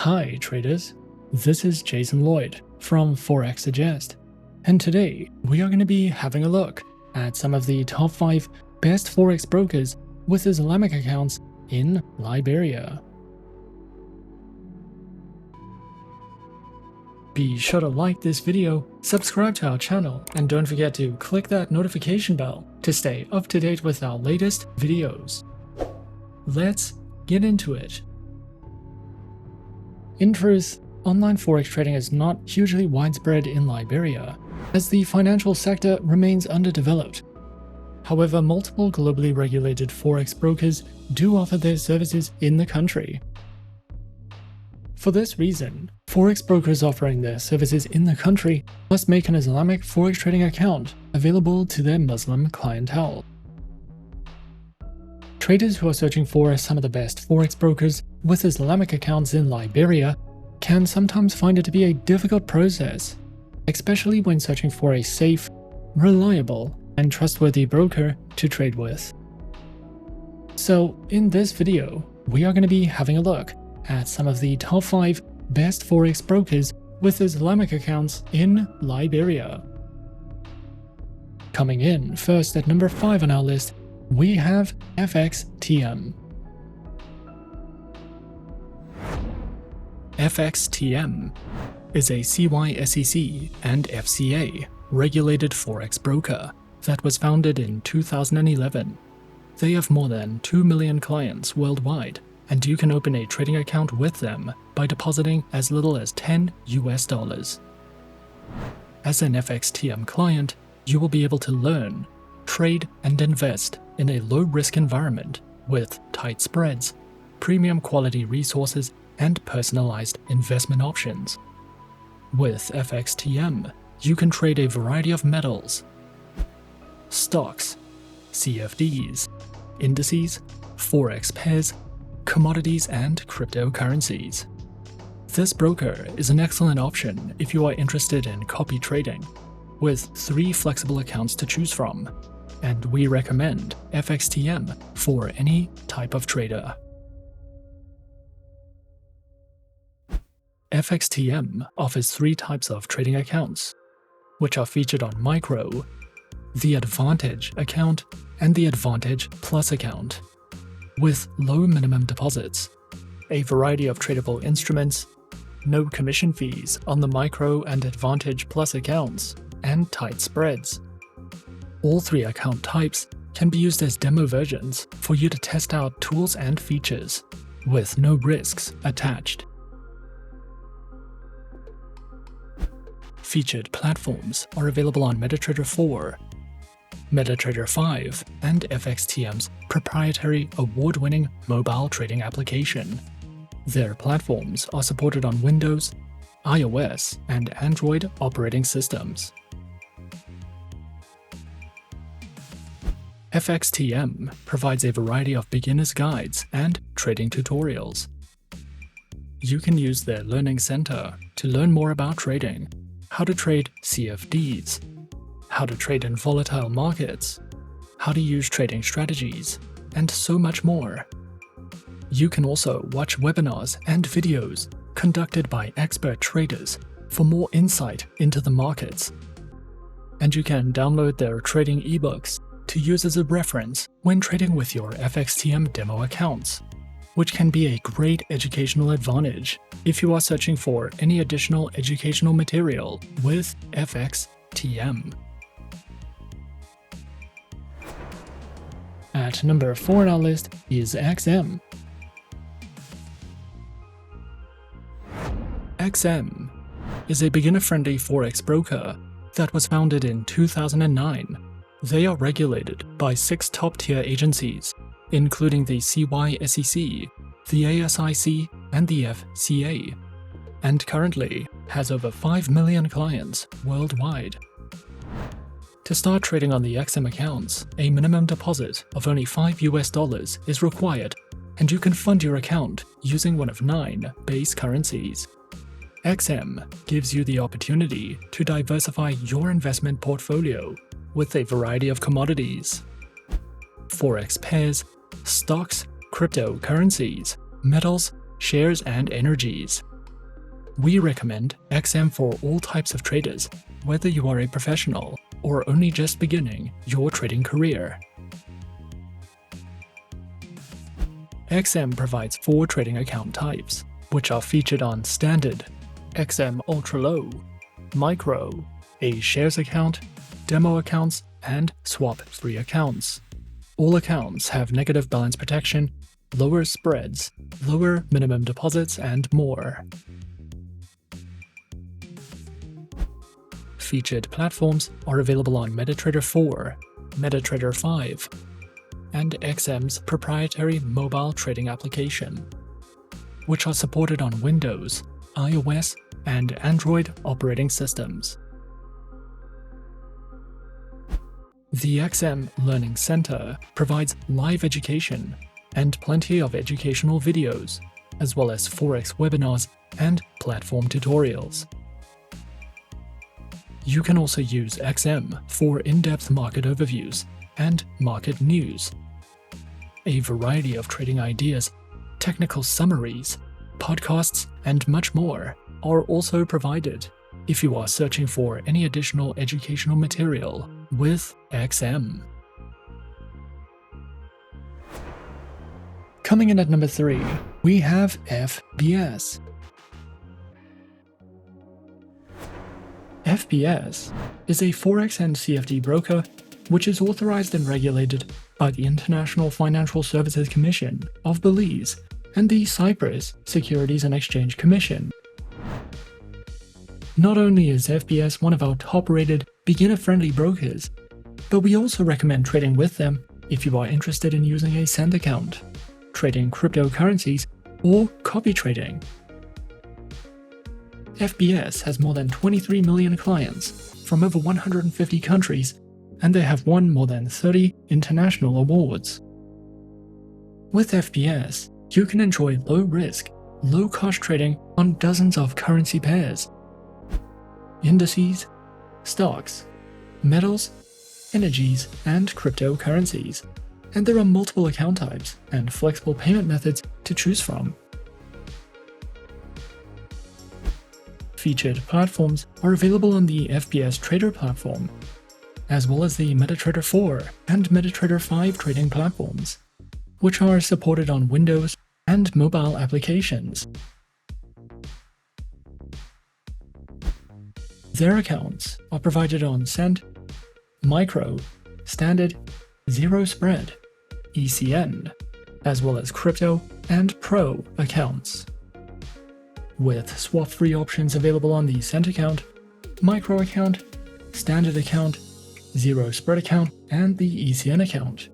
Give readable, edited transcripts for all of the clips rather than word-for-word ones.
Hi traders, this is Jason Lloyd from Forexsuggest, and today we are going to be having a look at some of the top 5 best Forex brokers with Islamic accounts in Liberia. Be sure to like this video, subscribe to our channel, and don't forget to click that notification bell to stay up to date with our latest videos. Let's get into it. In truth, online forex trading is not hugely widespread in Liberia, as the financial sector remains underdeveloped. However, multiple globally regulated forex brokers do offer their services in the country. For this reason, forex brokers offering their services in the country must make an Islamic forex trading account available to their Muslim clientele. Traders who are searching for some of the best forex brokers with Islamic accounts in Liberia can sometimes find it to be a difficult process, especially when searching for a safe, reliable, and trustworthy broker to trade with. So in this video, we are going to be having a look at some of the top 5 best forex brokers with Islamic accounts in Liberia. Coming in first at number 5 on our list, we have FXTM. FXTM is a CySEC and FCA-regulated Forex broker that was founded in 2011. They have more than 2 million clients worldwide, and you can open a trading account with them by depositing as little as $10 US. As an FXTM client, you will be able to learn, trade, and invest in a low-risk environment with tight spreads, premium quality resources, and personalized investment options. With FXTM, you can trade a variety of metals, stocks, CFDs, indices, Forex pairs, commodities, and cryptocurrencies. This broker is an excellent option if you are interested in copy trading, with 3 flexible accounts to choose from, and we recommend FXTM for any type of trader. FXTM offers 3 types of trading accounts, which are featured on Micro, the Advantage account, and the Advantage Plus account, with low minimum deposits, a variety of tradable instruments, no commission fees on the Micro and Advantage Plus accounts, and tight spreads. All 3 account types can be used as demo versions for you to test out tools and features, with no risks attached. Featured platforms are available on MetaTrader 4, MetaTrader 5, and FXTM's proprietary award-winning mobile trading application. Their platforms are supported on Windows, iOS, and Android operating systems. FXTM provides a variety of beginner's guides and trading tutorials. You can use their Learning Center to learn more about trading, how to trade CFDs, how to trade in volatile markets, how to use trading strategies, and so much more. You can also watch webinars and videos conducted by expert traders for more insight into the markets. And you can download their trading ebooks to use as a reference when trading with your FXTM demo accounts, which can be a great educational advantage if you are searching for any additional educational material with FXTM. At number 4 on our list is XM. XM is a beginner-friendly Forex broker that was founded in 2009. They are regulated by 6 top-tier agencies, including the CySEC, the ASIC, and the FCA, and currently has over 5 million clients worldwide. To start trading on the XM accounts, a minimum deposit of only $5 US is required, and you can fund your account using one of 9 base currencies. XM gives you the opportunity to diversify your investment portfolio with a variety of commodities, Forex pairs, stocks, cryptocurrencies, metals, shares, and energies, We recommend XM for all types of traders, whether you are a professional or only just beginning your trading career. XM provides 4 trading account types, which are featured on Standard, XM Ultra Low, Micro, a Shares account, Demo accounts, and Swap-free accounts. All accounts have negative balance protection, lower spreads, lower minimum deposits, and more. Featured platforms are available on MetaTrader 4, MetaTrader 5, and XM's proprietary mobile trading application, which are supported on Windows, iOS, and Android operating systems. The XM Learning Center provides live education and plenty of educational videos, as well as Forex webinars and platform tutorials. You can also use XM for in-depth market overviews and market news. A variety of trading ideas, technical summaries, podcasts, and much more are also provided if you are searching for any additional educational material with XM. Coming in at number 3, we have FBS. FBS is a Forex and CFD broker which is authorized and regulated by the International Financial Services Commission of Belize and the Cyprus Securities and Exchange Commission. Not only is FBS one of our top-rated, beginner-friendly brokers, but we also recommend trading with them if you are interested in using a Send account, trading cryptocurrencies, or copy trading. FBS has more than 23 million clients from over 150 countries, and they have won more than 30 international awards. With FBS, you can enjoy low-risk, low-cost trading on dozens of currency pairs, indices, stocks, metals, energies, and cryptocurrencies, and there are multiple account types and flexible payment methods to choose from. Featured platforms are available on the FBS Trader platform, as well as the MetaTrader 4 and MetaTrader 5 trading platforms, which are supported on Windows and mobile applications. Their accounts are provided on Send, Micro, Standard, Zero Spread, ECN, as well as Crypto and Pro accounts, with swap-free options available on the Send account, Micro account, Standard account, Zero Spread account, and the ECN account.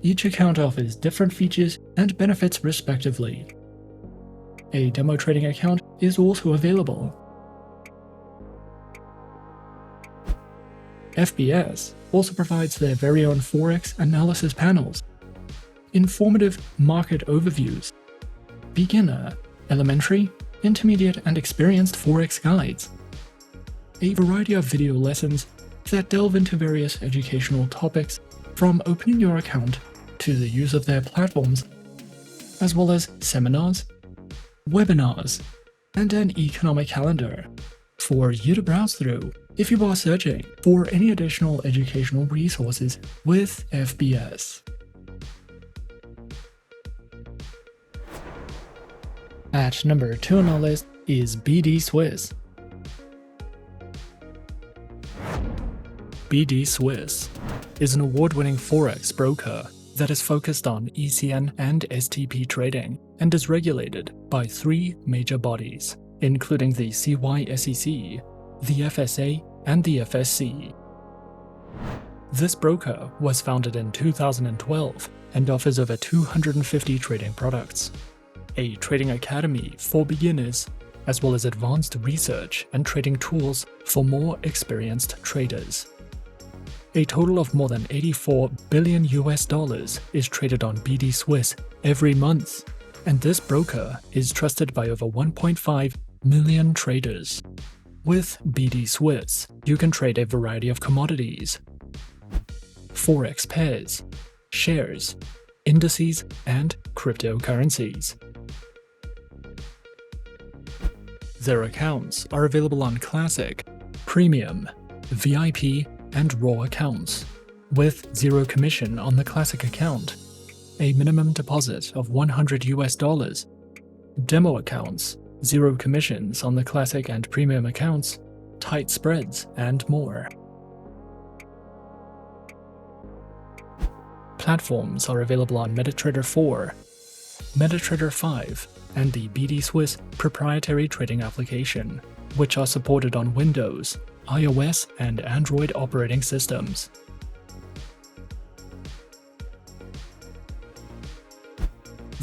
Each account offers different features and benefits respectively. A demo trading account is also available. FBS also provides their very own Forex analysis panels, informative market overviews, beginner, elementary, intermediate, and experienced Forex guides, a variety of video lessons that delve into various educational topics from opening your account to the use of their platforms, as well as seminars, webinars, and an economic calendar for you to browse through if you are searching for any additional educational resources with FBS. At number 2 on our list is BDSwiss. BDSwiss is an award-winning Forex broker that is focused on ECN and STP trading and is regulated by 3 major bodies, including the CySEC, the FSA, and the FSC. This broker was founded in 2012 and offers over 250 trading products, a trading academy for beginners, as well as advanced research and trading tools for more experienced traders. A total of more than $84 billion is traded on BDSwiss every month, and this broker is trusted by over 1.5 million traders. With BDSwiss, you can trade a variety of commodities, Forex pairs, shares, indices, and cryptocurrencies. Their accounts are available on Classic, Premium, VIP, and Raw accounts, with zero commission on the Classic account, a minimum deposit of $100, demo accounts, zero commissions on the Classic and Premium accounts, tight spreads, and more. Platforms are available on MetaTrader 4, MetaTrader 5, and the BDSwiss proprietary trading application, which are supported on Windows, iOS, and Android operating systems.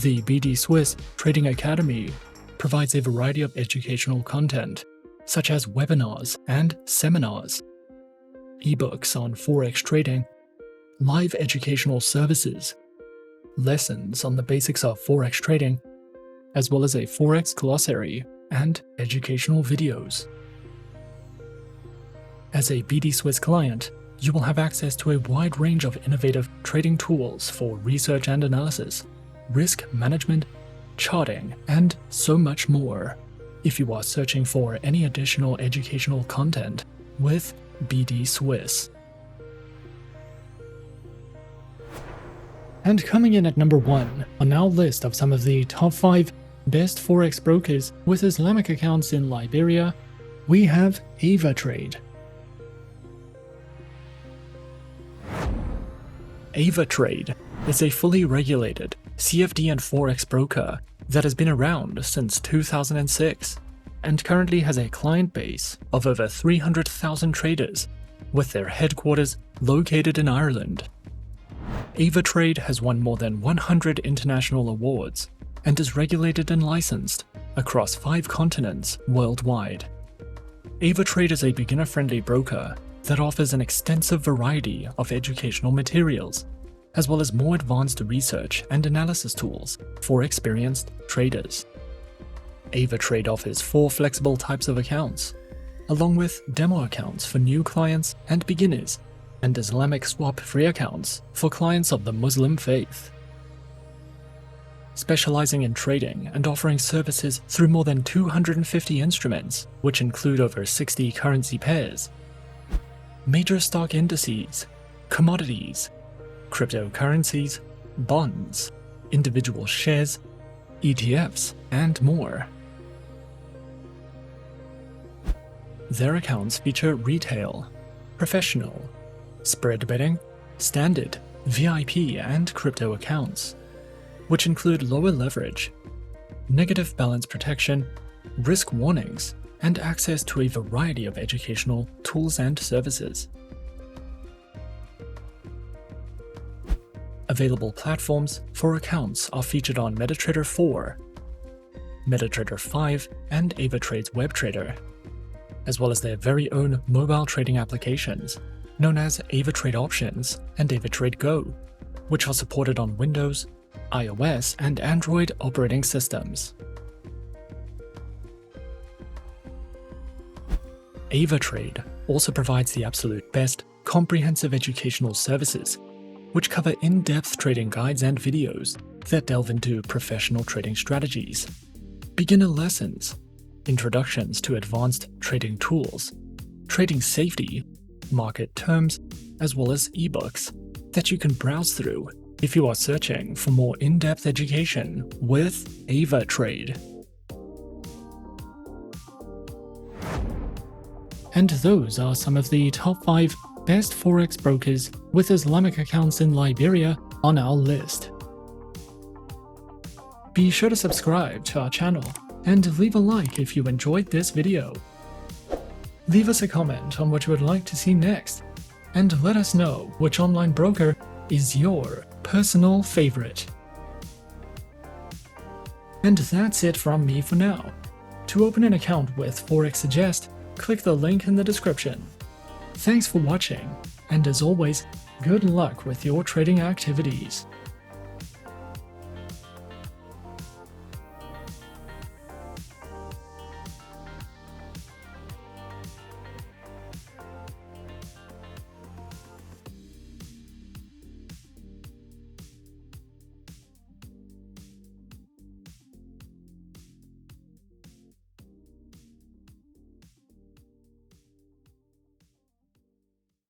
The BDSwiss Trading Academy provides a variety of educational content, such as webinars and seminars, ebooks on Forex trading, live educational services, lessons on the basics of Forex trading, as well as a Forex glossary and educational videos. As a BDSwiss client, you will have access to a wide range of innovative trading tools for research and analysis, risk management, charting, and so much more. If you are searching for any additional educational content with BDSwiss. And coming in at number 1 on our list of some of the top 5 best Forex brokers with Islamic accounts in Liberia, we have Avatrade. Avatrade is a fully regulated CFD and Forex broker that has been around since 2006 and currently has a client base of over 300,000 traders, with their headquarters located in Ireland. Avatrade has won more than 100 international awards and is regulated and licensed across 5 continents worldwide. Avatrade is a beginner-friendly broker that offers an extensive variety of educational materials, as well as more advanced research and analysis tools for experienced traders. Avatrade offers 4 flexible types of accounts, along with demo accounts for new clients and beginners, and Islamic swap-free accounts for clients of the Muslim faith. Specializing in trading and offering services through more than 250 instruments, which include over 60 currency pairs, major stock indices, commodities, cryptocurrencies, bonds, individual shares, ETFs, and more. Their accounts feature retail, professional, spread betting, standard, VIP, and crypto accounts, which include lower leverage, negative balance protection, risk warnings, and access to a variety of educational tools and services. Available platforms for accounts are featured on MetaTrader 4, MetaTrader 5, and Avatrade's WebTrader, as well as their very own mobile trading applications, known as Avatrade Options and Avatrade Go, which are supported on Windows, iOS, and Android operating systems. Avatrade also provides the absolute best comprehensive educational services, which cover in-depth trading guides and videos that delve into professional trading strategies, beginner lessons, introductions to advanced trading tools, trading safety, market terms, as well as ebooks that you can browse through if you are searching for more in-depth education with Avatrade. And those are some of the top 5 best Forex brokers with Islamic accounts in Liberia on our list. Be sure to subscribe to our channel and leave a like if you enjoyed this video. Leave us a comment on what you would like to see next, and let us know which online broker is your personal favorite. And that's it from me for now. To open an account with Forexsuggest, click the link in the description. Thanks for watching, and as always, good luck with your trading activities.